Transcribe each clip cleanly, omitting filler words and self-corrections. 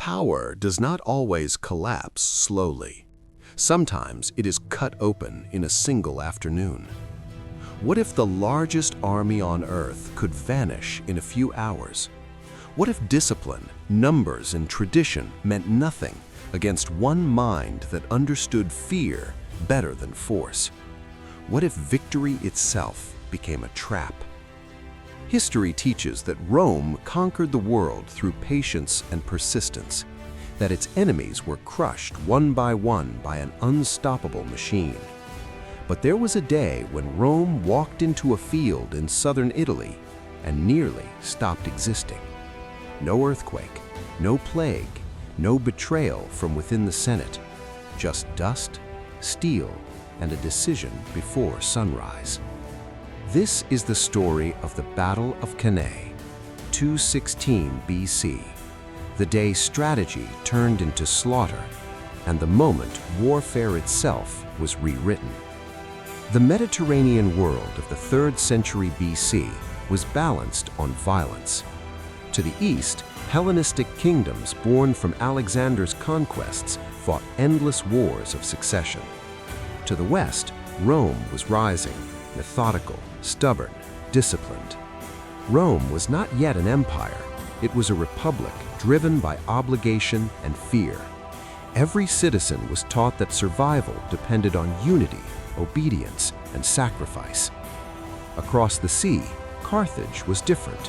Power does not always collapse slowly. Sometimes it is cut open in a single afternoon. What if the largest army on Earth could vanish in a few hours? What if discipline, numbers, and tradition meant nothing against one mind that understood fear better than force? What if victory itself became a trap? History teaches that Rome conquered the world through patience and persistence, that its enemies were crushed one by an unstoppable machine. But there was a day when Rome walked into a field in southern Italy and nearly stopped existing. No earthquake, no plague, no betrayal from within the Senate, just dust, steel, and a decision before sunrise. This is the story of the Battle of Cannae, 216 BC, the day strategy turned into slaughter, and the moment warfare itself was rewritten. The Mediterranean world of the 3rd century BC was balanced on violence. To the east, Hellenistic kingdoms born from Alexander's conquests fought endless wars of succession. To the west, Rome was rising, methodical, stubborn, disciplined. Rome was not yet an empire. It was a republic driven by obligation and fear. Every citizen was taught that survival depended on unity, obedience, and sacrifice. Across the sea, Carthage was different.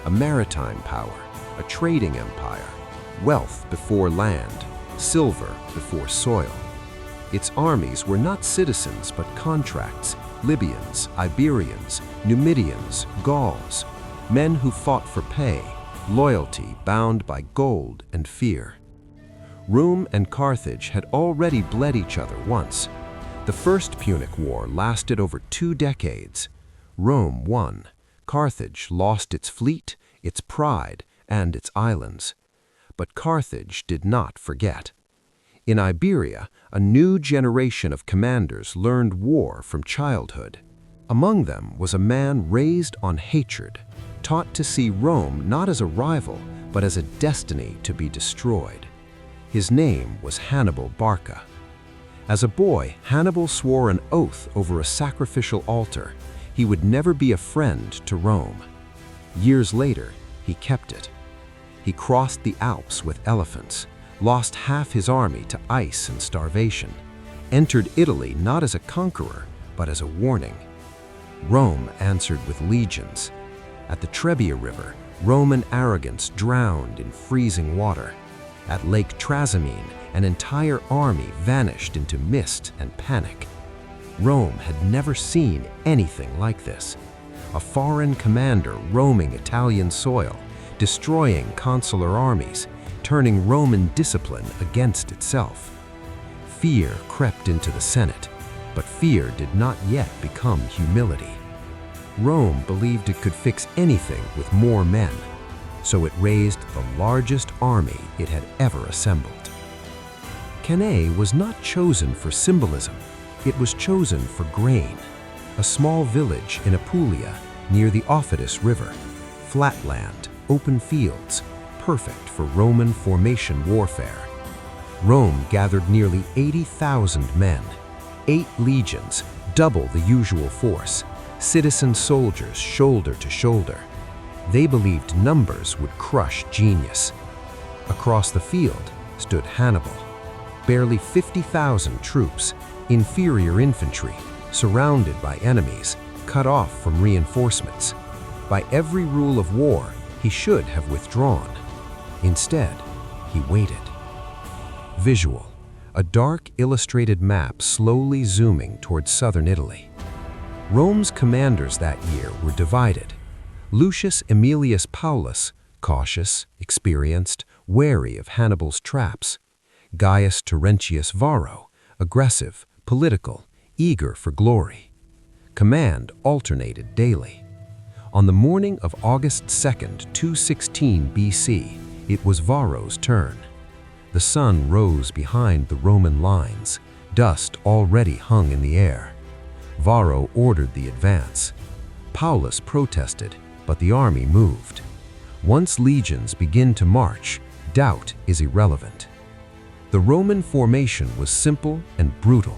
A maritime power, a trading empire, wealth before land, silver before soil. Its armies were not citizens but contracts, Libyans, Iberians, Numidians, Gauls, men who fought for pay, loyalty bound by gold and fear. Rome and Carthage had already bled each other once. The First Punic War lasted over 2 decades. Rome won. Carthage lost its fleet, its pride, and its islands. But Carthage did not forget. In Iberia, a new generation of commanders learned war from childhood. Among them was a man raised on hatred, taught to see Rome not as a rival, but as a destiny to be destroyed. His name was Hannibal Barca. As a boy, Hannibal swore an oath over a sacrificial altar. He would never be a friend to Rome. Years later, he kept it. He crossed the Alps with elephants, lost half his army to ice and starvation, entered Italy not as a conqueror, but as a warning. Rome answered with legions. At the Trebia River, Roman arrogance drowned in freezing water. At Lake Trasimene, an entire army vanished into mist and panic. Rome had never seen anything like this. A foreign commander roaming Italian soil, destroying consular armies, turning Roman discipline against itself. Fear crept into the Senate, but fear did not yet become humility. Rome believed it could fix anything with more men, so it raised the largest army it had ever assembled. Cannae was not chosen for symbolism, it was chosen for grain. A small village in Apulia near the Aufidus River, flat land, open fields, perfect for Roman formation warfare. Rome gathered nearly 80,000 men, 8 legions, double the usual force, citizen soldiers shoulder to shoulder. They believed numbers would crush genius. Across the field stood Hannibal. Barely 50,000 troops, inferior infantry, surrounded by enemies, cut off from reinforcements. By every rule of war, he should have withdrawn. Instead, he waited. Visual, a dark illustrated map slowly zooming towards southern Italy. Rome's commanders that year were divided. Lucius Aemilius Paulus, cautious, experienced, wary of Hannibal's traps. Gaius Terentius Varro, aggressive, political, eager for glory. Command alternated daily. On the morning of August 2nd, 216 BC, it was Varro's turn. The sun rose behind the Roman lines. Dust already hung in the air. Varro ordered the advance. Paulus protested, but the army moved. Once legions begin to march, doubt is irrelevant. The Roman formation was simple and brutal.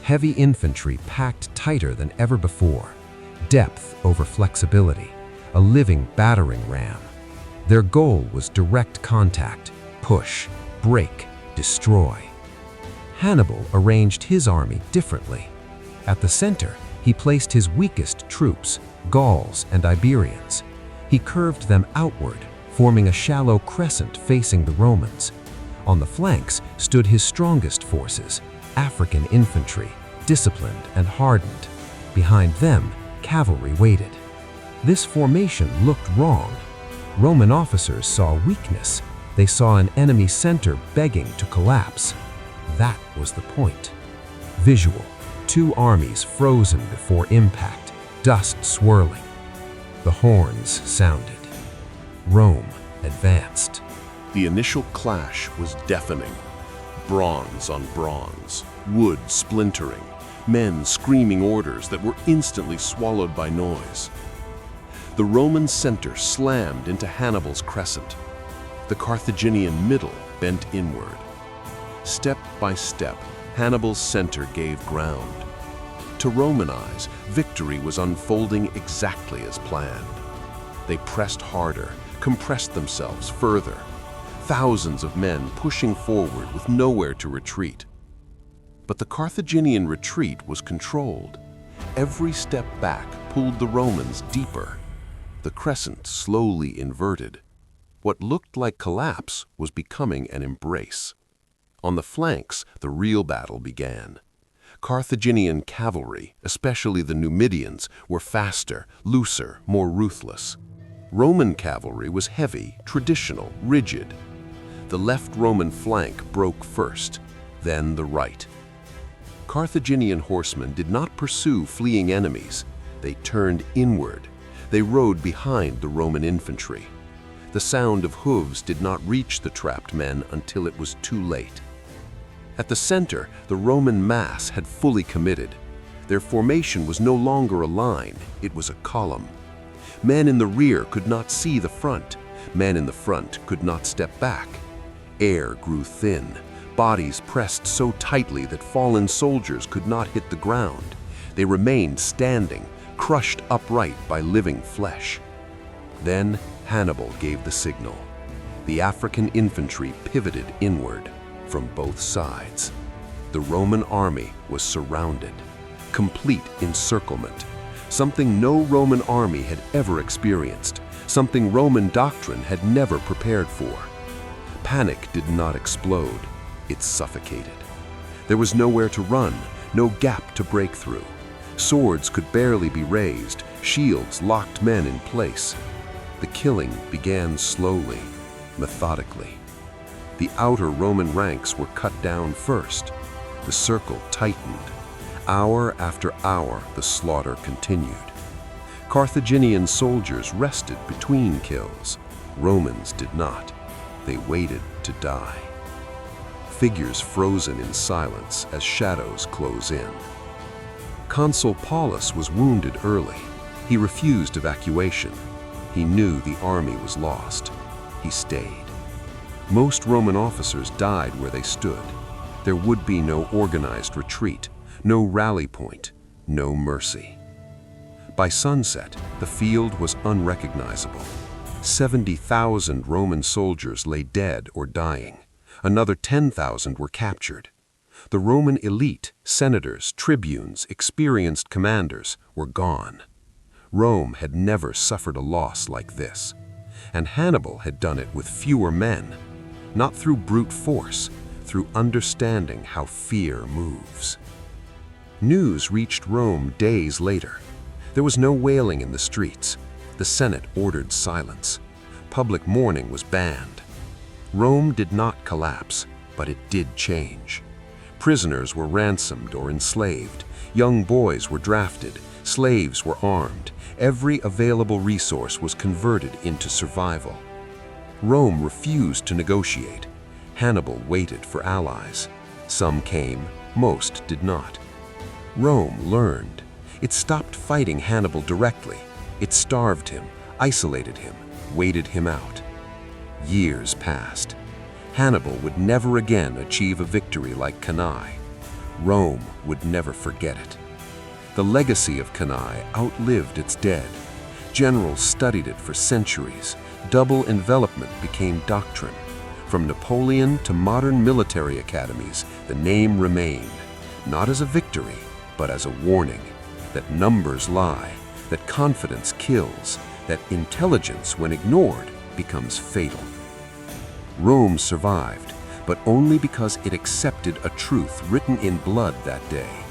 Heavy infantry packed tighter than ever before. Depth over flexibility, a living battering ram. Their goal was direct contact, push, break, destroy. Hannibal arranged his army differently. At the center, he placed his weakest troops, Gauls and Iberians. He curved them outward, forming a shallow crescent facing the Romans. On the flanks stood his strongest forces, African infantry, disciplined and hardened. Behind them, cavalry waited. This formation looked wrong. Roman officers saw weakness. They saw an enemy center begging to collapse. That was the point. Visual: two armies frozen before impact, dust swirling. The horns sounded. Rome advanced. The initial clash was deafening. Bronze on bronze, wood splintering, men screaming orders that were instantly swallowed by noise. The Roman center slammed into Hannibal's crescent. The Carthaginian middle bent inward. Step by step, Hannibal's center gave ground. To Roman eyes, victory was unfolding exactly as planned. They pressed harder, compressed themselves further. Thousands of men pushing forward with nowhere to retreat. But the Carthaginian retreat was controlled. Every step back pulled the Romans deeper. The crescent slowly inverted. What looked like collapse was becoming an embrace. On the flanks, the real battle began. Carthaginian cavalry, especially the Numidians, were faster, looser, more ruthless. Roman cavalry was heavy, traditional, rigid. The left Roman flank broke first, then the right. Carthaginian horsemen did not pursue fleeing enemies. They turned inward. They rode behind the Roman infantry. The sound of hooves did not reach the trapped men until it was too late. At the center, the Roman mass had fully committed. Their formation was no longer a line, it was a column. Men in the rear could not see the front. Men in the front could not step back. Air grew thin. Bodies pressed so tightly that fallen soldiers could not hit the ground. They remained standing, crushed upright by living flesh. Then Hannibal gave the signal. The African infantry pivoted inward from both sides. The Roman army was surrounded. Complete encirclement. Something no Roman army had ever experienced. Something Roman doctrine had never prepared for. Panic did not explode. It suffocated. There was nowhere to run, no gap to break through. Swords could barely be raised. Shields locked men in place. The killing began slowly, methodically. The outer Roman ranks were cut down first. The circle tightened. Hour after hour, the slaughter continued. Carthaginian soldiers rested between kills. Romans did not. They waited to die. Figures frozen in silence as shadows close in. Consul Paulus was wounded early. He refused evacuation. He knew the army was lost. He stayed. Most Roman officers died where they stood. There would be no organized retreat, no rally point, no mercy. By sunset, the field was unrecognizable. 70,000 Roman soldiers lay dead or dying. Another 10,000 were captured. The Roman elite, senators, tribunes, experienced commanders, were gone. Rome had never suffered a loss like this, and Hannibal had done it with fewer men. Not through brute force, through understanding how fear moves. News reached Rome days later. There was no wailing in the streets. The Senate ordered silence. Public mourning was banned. Rome did not collapse, but it did change. Prisoners were ransomed or enslaved. Young boys were drafted. Slaves were armed. Every available resource was converted into survival. Rome refused to negotiate. Hannibal waited for allies. Some came, most did not. Rome learned. It stopped fighting Hannibal directly. It starved him, isolated him, waited him out. Years passed. Hannibal would never again achieve a victory like Cannae. Rome would never forget it. The legacy of Cannae outlived its dead. Generals studied it for centuries. Double envelopment became doctrine. From Napoleon to modern military academies, the name remained, not as a victory, but as a warning that numbers lie, that confidence kills, that intelligence, when ignored, becomes fatal. Rome survived, but only because it accepted a truth written in blood that day.